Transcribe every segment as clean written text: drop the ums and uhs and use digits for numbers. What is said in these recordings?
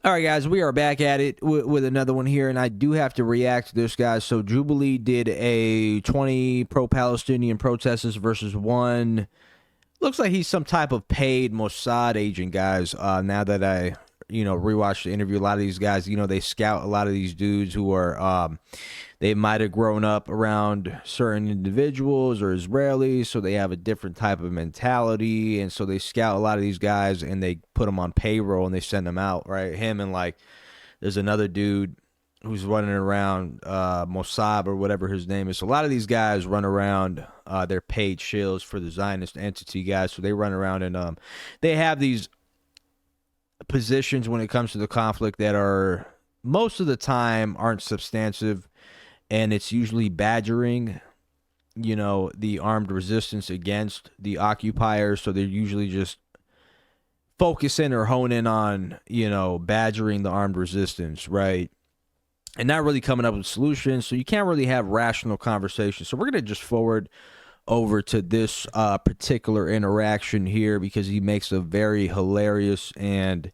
All right, guys, we are back at it with another one here, and I do have to react to this, guys. So Jubilee did a 20 pro-Palestinian protesters versus one. Looks like he's some type of paid Mossad agent, guys. Now that I, rewatched the interview, a lot of these guys, they scout a lot of these dudes who are, they might have grown up around certain individuals or Israelis, so they have a different type of mentality, and so they scout a lot of these guys and they put them on payroll and they send them out, right? Him and there's another dude who's running around Mossad or whatever his name is. So a lot of these guys run around. They're paid shills for the Zionist entity, guys. So they run around and they have these positions when it comes to the conflict that are most of the time aren't substantive, and it's usually badgering, the armed resistance against the occupiers. So they're usually just focusing or honing on, badgering the armed resistance, right? And not really coming up with solutions. So you can't really have rational conversations. So we're going to just forward over to this particular interaction here because he makes a very hilarious and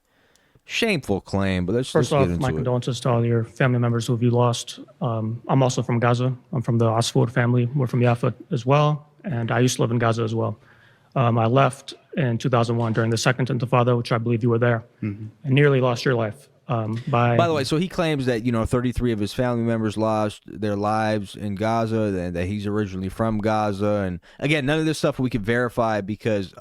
shameful claim. But let's First get off, into my it. condolences to all your family members who have you lost. I'm also from Gaza. I'm from the Asfour family. We're from Yafa as well. And I used to live in Gaza as well. I left in 2001 during the second Intifada, which I believe you were there, and nearly lost your life. By the way, so he claims that 33 of his family members lost their lives in Gaza, and that he's originally from Gaza. And again, none of this stuff we can verify because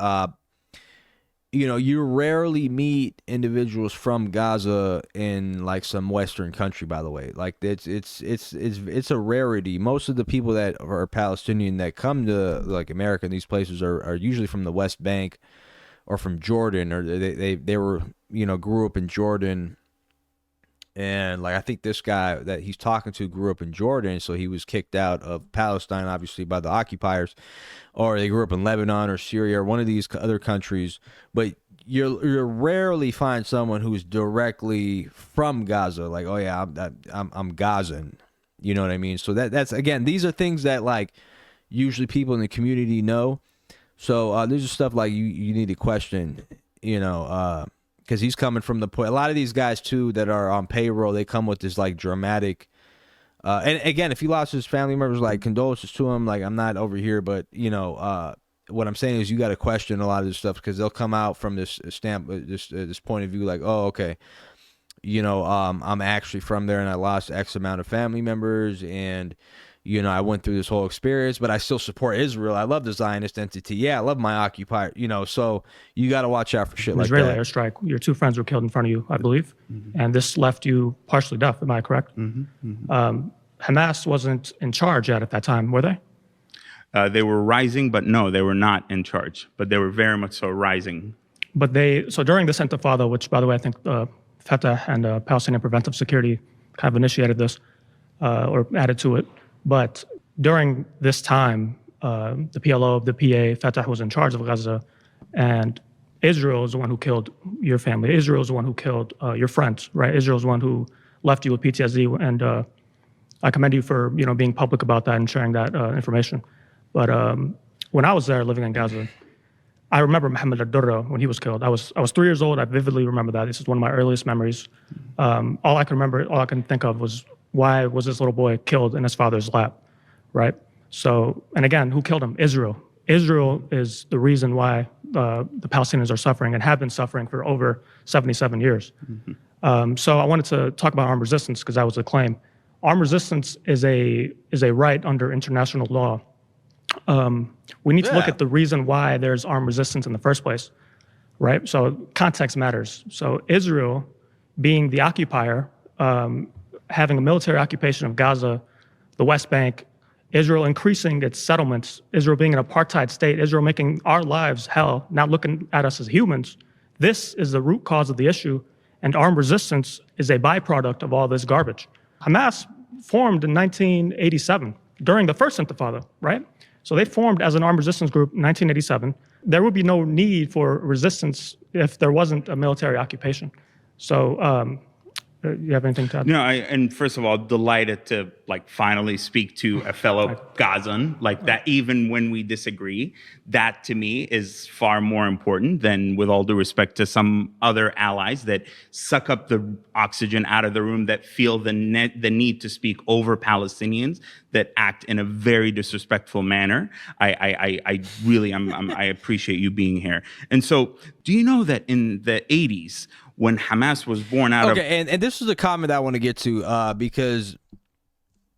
you rarely meet individuals from Gaza in some Western country. By the way, it's a rarity. Most of the people that are Palestinian that come to America and these places are usually from the West Bank or from Jordan, or they were grew up in Jordan. And I think this guy that he's talking to grew up in Jordan, so he was kicked out of Palestine, obviously, by the occupiers, or they grew up in Lebanon or Syria or one of these other countries. But you rarely find someone who's directly from Gaza, oh yeah, I'm Gazan, you know what I mean? So that's again, these are things that usually people in the community know. So there's just stuff you need to question, because he's coming from the point. A lot of these guys too that are on payroll, they come with this dramatic. And again, if he lost his family members, condolences to him. I'm not over here, but what I'm saying is you got to question a lot of this stuff because they'll come out from this this point of view, oh, okay, I'm actually from there and I lost X amount of family members and. I went through this whole experience, but I still support Israel. I love the Zionist entity. Yeah, I love my occupier. So you got to watch out for shit like that. Israeli airstrike. Your two friends were killed in front of you, I believe, and this left you partially deaf. Am I correct? Hamas wasn't in charge yet at that time, were they? They were rising, but no, they were not in charge. But they were very much so rising. But so during this Intifada, which, by the way, I think Fatah and Palestinian Preventive Security kind of initiated this or added to it. But during this time, the PLO, the PA, Fatah was in charge of Gaza, and Israel is the one who killed your family. Israel is the one who killed your friends, right? Israel is the one who left you with PTSD, and I commend you for being public about that and sharing that information. But when I was there living in Gaza, I remember Mohammed al-Durra when he was killed. I was 3 years old. I vividly remember that. This is one of my earliest memories. All I can think of was, why was this little boy killed in his father's lap, right? So, and again, who killed him? Israel. Israel is the reason why the Palestinians are suffering and have been suffering for over 77 years. So I wanted to talk about armed resistance because that was a claim. Armed resistance is a right under international law. We need to look at the reason why there's armed resistance in the first place, right? So context matters. So Israel, being the occupier, having a military occupation of Gaza, the West Bank, Israel increasing its settlements, Israel being an apartheid state, Israel making our lives hell, not looking at us as humans. This is the root cause of the issue, and armed resistance is a byproduct of all this garbage. Hamas formed in 1987 during the first Intifada, right? So they formed as an armed resistance group in 1987. There would be no need for resistance if there wasn't a military occupation. So You have anything to add? No, and first of all, delighted to like finally speak to a fellow Gazan like that. Even when we disagree, that to me is far more important than, with all due respect to some other allies that suck up the oxygen out of the room, that feel the need to speak over Palestinians, that act in a very disrespectful manner. I really I appreciate you being here. And so, do you know that in the 80s, when Hamas was born out of... Okay, and this is a comment I want to get to because,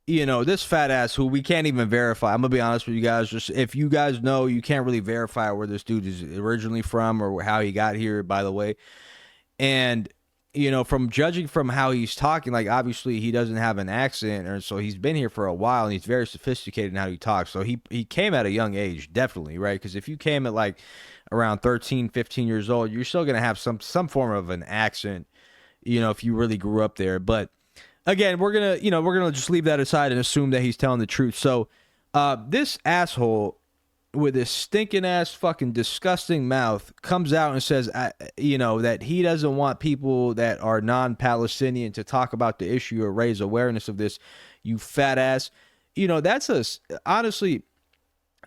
you know, this fat ass who we can't even verify. I'm going to be honest with you guys. Just if you guys know, you can't really verify where this dude is originally from or how he got here, by the way. And, you know, from judging from how he's talking, like, obviously he doesn't have an accent, or so he's been here for a while, and he's very sophisticated in how he talks. So he came at a young age, definitely, right? Because if you came at, like, around 13, 15 years old, you're still going to have some form of an accent, you know, if you really grew up there. But again, we're going to just leave that aside and assume that he's telling the truth. So this asshole with his stinking ass fucking disgusting mouth comes out and says, you know, that he doesn't want people that are non-Palestinian to talk about the issue or raise awareness of this, you fat ass. You know, that's honestly,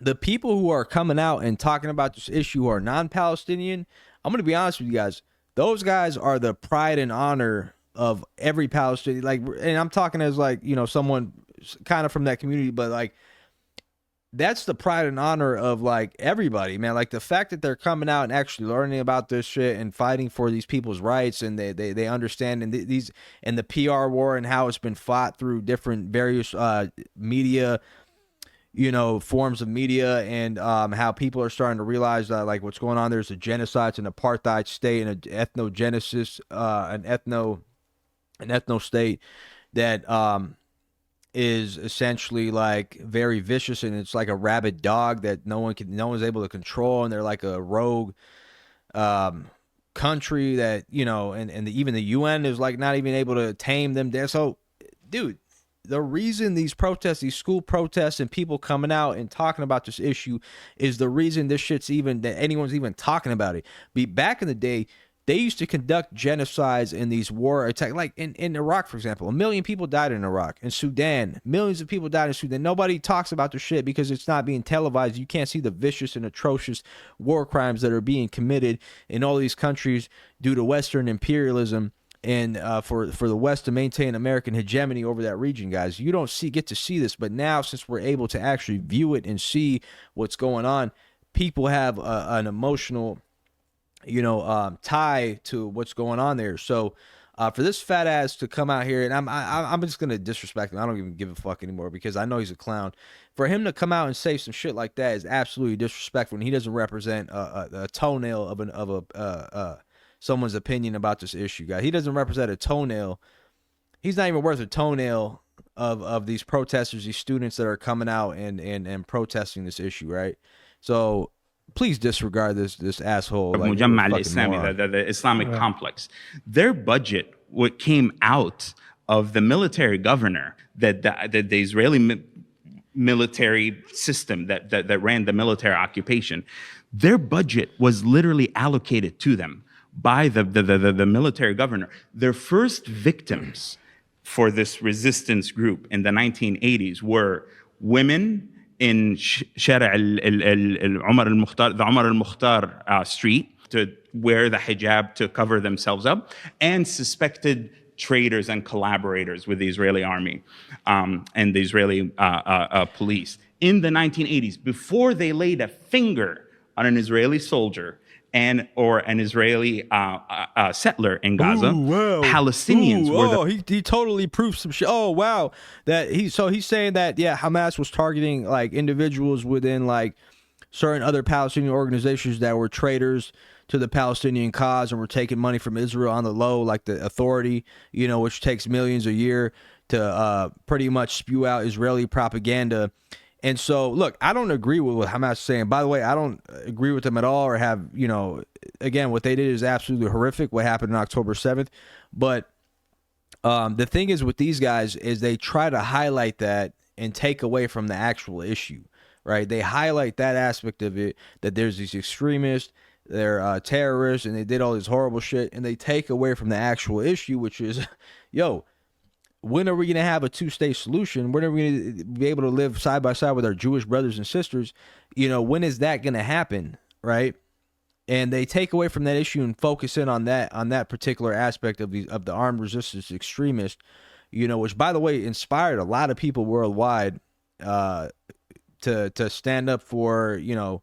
the people who are coming out and talking about this issue who are non-Palestinian, I'm going to be honest with you guys, those guys are the pride and honor of every Palestinian. Like, and I'm talking as, like, you know, someone kind of from that community, but like, that's the pride and honor of, like, everybody, man. Like, the fact that they're coming out and actually learning about this shit and fighting for these people's rights, and they understand, and these, and the PR war and how it's been fought through different various media, you know, forms of media, and how people are starting to realize that, like, what's going on, there's a genocide, it's an apartheid state, and an ethnogenesis, an ethno state that is essentially, like, very vicious, and it's like a rabid dog that no one's able to control, and they're like a rogue country that, you know, and even the UN is, like, not even able to tame them. So, dude, the reason these protests, these school protests, and people coming out and talking about this issue is the reason this shit's even, that anyone's even talking about it. Back in the day, they used to conduct genocides in these war attacks, like in Iraq, for example. 1 million people died in Iraq. In Sudan, millions of people died in Sudan. Nobody talks about the shit because it's not being televised. You can't see the vicious and atrocious war crimes that are being committed in all these countries due to Western imperialism, and for the West to maintain American hegemony over that region, guys. You don't get to see this, but now, since we're able to actually view it and see what's going on, people have an emotional, you know, tie to what's going on there. So for this fat ass to come out here, and I'm just gonna disrespect him. I don't even give a fuck anymore because I know he's a clown. For him to come out and say some shit like that is absolutely disrespectful, and he doesn't represent a toenail of someone's opinion about this issue, guy. He doesn't represent a toenail. He's not even worth a toenail of these protesters, these students that are coming out and protesting this issue, right? So please disregard this asshole. Like, Mujamma al-Islami, the Islamic complex. Their budget, what came out of the military governor, that the Israeli military system that ran the military occupation, their budget was literally allocated to them by the military governor. Their first victims for this resistance group in the 1980s were women in Shara the Omar al-Mukhtar street, to wear the hijab to cover themselves up, and suspected traitors and collaborators with the Israeli army and the Israeli police in the 1980s, before they laid a finger on an Israeli soldier or an Israeli settler in Gaza. Ooh, wow. Palestinians were he totally proved some shit. Oh, wow. He's saying that, yeah, Hamas was targeting, like, individuals within, like, certain other Palestinian organizations that were traitors to the Palestinian cause and were taking money from Israel on the low, like the Authority, you know, which takes millions a year to pretty much spew out Israeli propaganda. And so, look, I don't agree with what Hamas is saying. By the way, I don't agree with them at all, or have, you know, again, what they did is absolutely horrific, what happened on October 7th. But the thing is with these guys is they try to highlight that and take away from the actual issue, right? They highlight that aspect of it, that there's these extremists they're terrorists and they did all this horrible shit, and they take away from the actual issue, which is, yo, when are we going to have a two-state solution? When are we going to be able to live side by side with our Jewish brothers and sisters? You know, when is that going to happen, right? And they take away from that issue and focus in on that particular aspect of the armed resistance extremist, you know, which, by the way, inspired a lot of people worldwide to stand up for, you know,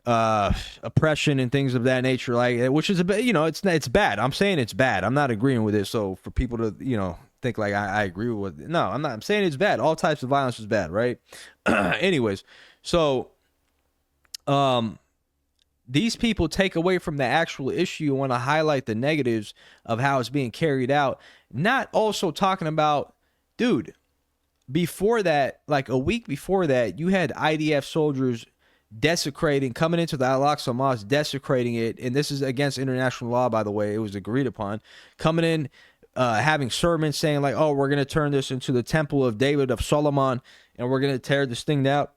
oppression and things of that nature, like, which is a bit, you know, it's bad. I'm saying it's bad. I'm not agreeing with it. So for people to, you know, think like I agree with it, no, I'm not. I'm saying it's bad. All types of violence is bad, right? Anyways, so these people take away from the actual issue and want to highlight the negatives of how it's being carried out, not also talking about, dude, before that, like a week before that, you had IDF soldiers coming into the Al-Aqsa Mosque, desecrating it, and this is against international law, by the way. It was agreed upon. Coming in, having sermons saying like, oh, we're going to turn this into the Temple of David, of Solomon, and we're going to tear this thing down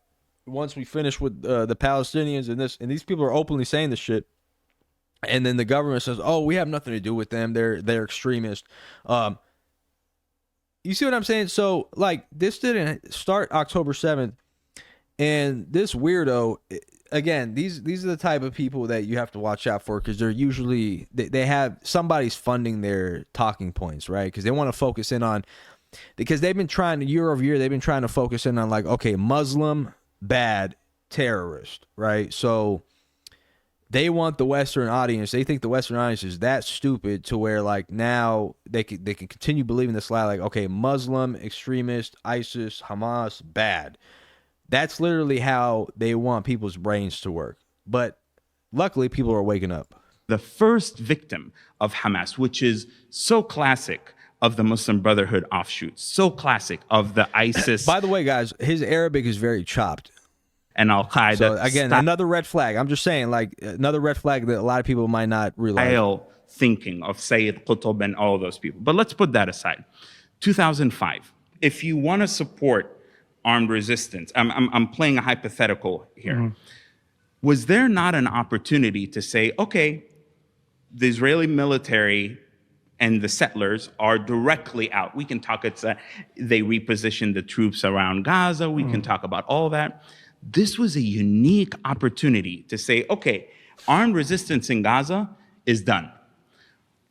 once we finish with the Palestinians and these people are openly saying this shit. And then the government says, oh, we have nothing to do with them. They're extremists. You see what I'm saying? So, like, this didn't start October 7th. And this weirdo, again, these are the type of people that you have to watch out for, because they're usually, they have, somebody's funding their talking points, right? Because they want to focus in on, because they've been trying, year over year, they've been trying to focus in on, like, okay, Muslim, bad, terrorist, right? So they want the Western audience, they think the Western audience is that stupid to where, like, now they can continue believing this lie, like, okay, Muslim, extremist, ISIS, Hamas, bad. That's literally how they want people's brains to work. But luckily, people are waking up. The first victim of Hamas, which is so classic of the Muslim Brotherhood offshoots, so classic of the ISIS. By the way, guys, his Arabic is very chopped. And Al-Qaeda. So again, another red flag. I'm just saying, like, another red flag that a lot of people might not realize. Thinking of Sayyid Qutb and all of those people. But let's put that aside. 2005. If you want to support armed resistance, I'm playing a hypothetical here. Mm-hmm. Was there not an opportunity to say, okay, the Israeli military and the settlers are directly out. We can talk, they repositioned the troops around Gaza. We can talk about all that. This was a unique opportunity to say, okay, armed resistance in Gaza is done.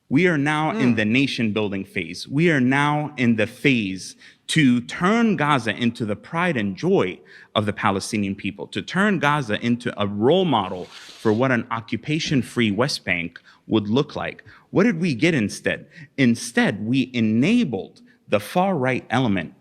We are now in the nation building phase. We are now in the phase to turn Gaza into the pride and joy of the Palestinian people, to turn Gaza into a role model for what an occupation-free West Bank would look like. What did we get instead? Instead, we enabled the far-right elements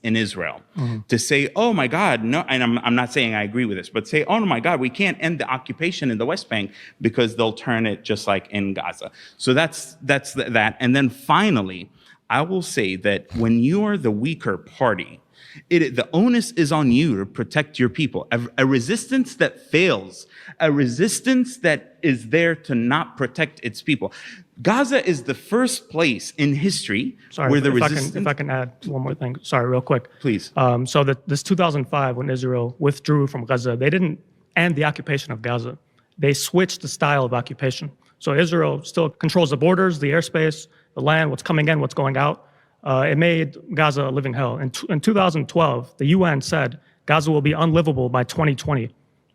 in Israel to say, oh my God, no, and I'm not saying I agree with this, but say, oh my God, we can't end the occupation in the West Bank because they'll turn it just like in Gaza. So that's that. And then finally, I will say that when you are the weaker party, the onus is on you to protect your people. A resistance that fails, a resistance that is there to not protect its people. Gaza is the first place in history where the resistance... If I can add one more thing. Sorry, real quick. Please. So this 2005, when Israel withdrew from Gaza, they didn't end the occupation of Gaza. They switched the style of occupation. So Israel still controls the borders, the airspace, the land, what's coming in, what's going out. It made Gaza a living hell. In 2012, the UN said Gaza will be unlivable by 2020. You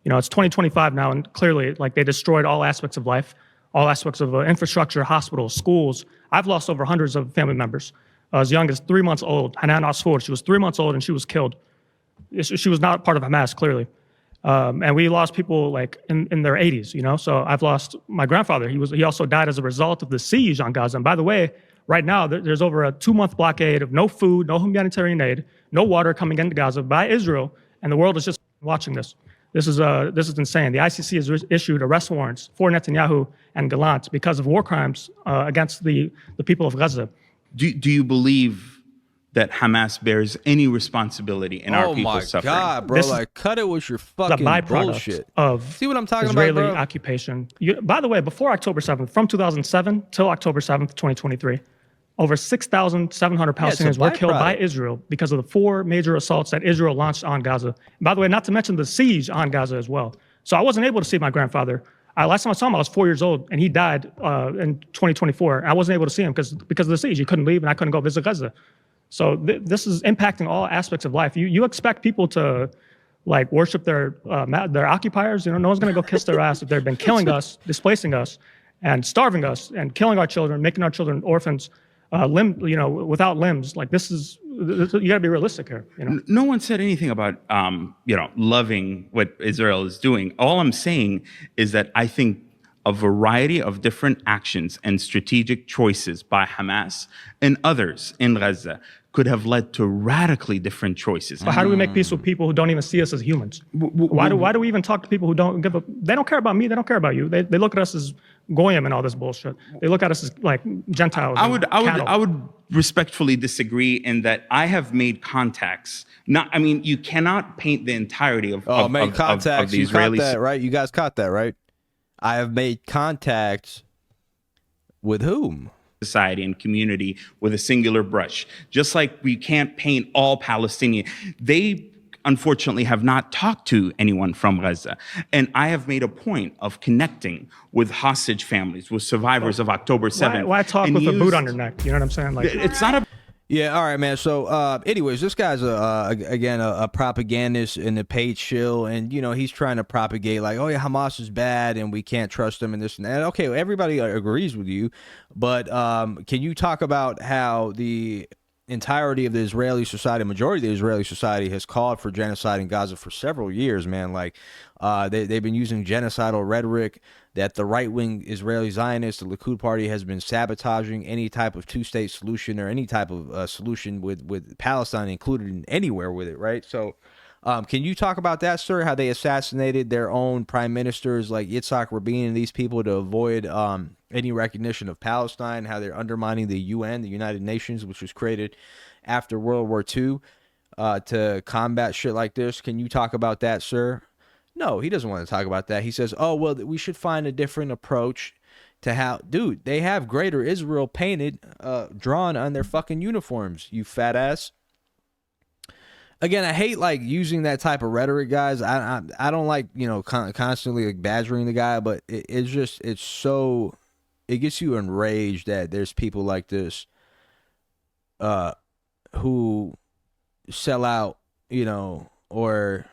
know, it's 2025 now, and clearly, like, they destroyed all aspects of life, all aspects of infrastructure, hospitals, schools. I've lost over hundreds of family members. As young as 3 months old, Hanan Asfour, she was 3 months old and she was killed. She was not part of Hamas, clearly. And we lost people like in their 80s, you know? So I've lost my grandfather. He also died as a result of the siege on Gaza. And by the way, right now, there's over a 2-month blockade of no food, no humanitarian aid, no water coming into Gaza by Israel, and the world is just watching this. This is insane. The ICC has issued arrest warrants for Netanyahu and Gallant because of war crimes against the people of Gaza. Do you believe that Hamas bears any responsibility in our people's suffering? Oh my God, bro! Like, cut it with your fucking bullshit. Of see what I'm talking Israeli about, bro? Occupation. By the way, before October 7th, from 2007 till October 7th, 2023, over 6,700 Palestinians were killed by Israel because of the 4 major assaults that Israel launched on Gaza. And by the way, not to mention the siege on Gaza as well. So I wasn't able to see my grandfather. Last time I saw him, I was 4 years old, and he died in 2024. I wasn't able to see him because of the siege. He couldn't leave, and I couldn't go visit Gaza. So this is impacting all aspects of life. You expect people to like worship their occupiers? No one's going to go kiss their ass if they've been killing us, displacing us, and starving us, and killing our children, making our children orphans, without limbs. Like you got to be realistic here. No one said anything about loving what Israel is doing. All I'm saying is that I think a variety of different actions and strategic choices by Hamas and others in Gaza could have led to radically different choices. But how do we make peace with people who don't even see us as humans? Why do we even talk to people who they don't care about me, they don't care about you. They look at us as goyim and all this bullshit. They look at us as like Gentiles. I would respectfully disagree in that I have made contacts. You cannot paint the entirety of the Israelis. You caught that, right? You guys caught that, right? I have made contacts with whom? Society and community with a singular brush. Just like we can't paint all Palestinian. They unfortunately have not talked to anyone from Gaza. And I have made a point of connecting with hostage families, with survivors of October 7th. Why talk with a boot on your neck? You know what I'm saying? Like, it's not a... Yeah, all right, man. So, anyways, this guy's a propagandist in the paid shill, and he's trying to propagate like, oh yeah, Hamas is bad, and we can't trust them, and this and that. Okay, everybody agrees with you, but can you talk about how the entirety of the Israeli society, majority of the Israeli society, has called for genocide in Gaza for several years, man? Like, they've been using genocidal rhetoric, that the right-wing Israeli Zionists, the Likud party, has been sabotaging any type of two-state solution or any type of solution with Palestine included in anywhere with it, right? So can you talk about that, sir, how they assassinated their own prime ministers like Yitzhak Rabin and these people to avoid any recognition of Palestine, how they're undermining the UN, the United Nations, which was created after World War II to combat shit like this? Can you talk about that, sir? No, he doesn't want to talk about that. He says, oh, well, we should find a different approach to how... Dude, they have Greater Israel painted, drawn on their fucking uniforms, you fat ass. Again, I hate, like, using that type of rhetoric, guys. I don't like, constantly, like, badgering the guy, but it's so... It gets you enraged that there's people like this who sell out, or...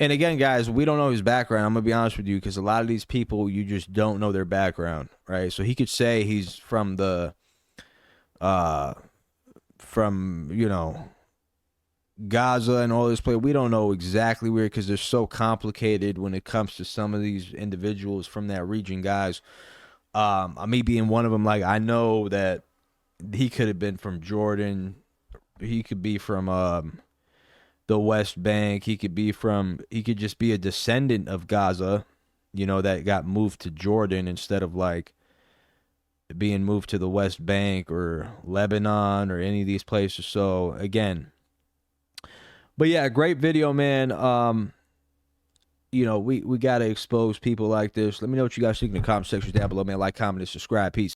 And again, guys, we don't know his background. I'm going to be honest with you, because a lot of these people, you just don't know their background, right? So he could say he's from the, Gaza and all this place. We don't know exactly where, because they're so complicated when it comes to some of these individuals from that region, guys. Me being one of them, like, I know that he could have been from Jordan. He could be from, the West Bank. He could just be a descendant of Gaza, that got moved to Jordan instead of like being moved to the West Bank or Lebanon or any of these places. So again, but yeah, great video, man. We got to expose people like this. Let me know what you guys think in the comment section down below, man. Like, comment, and subscribe. Peace.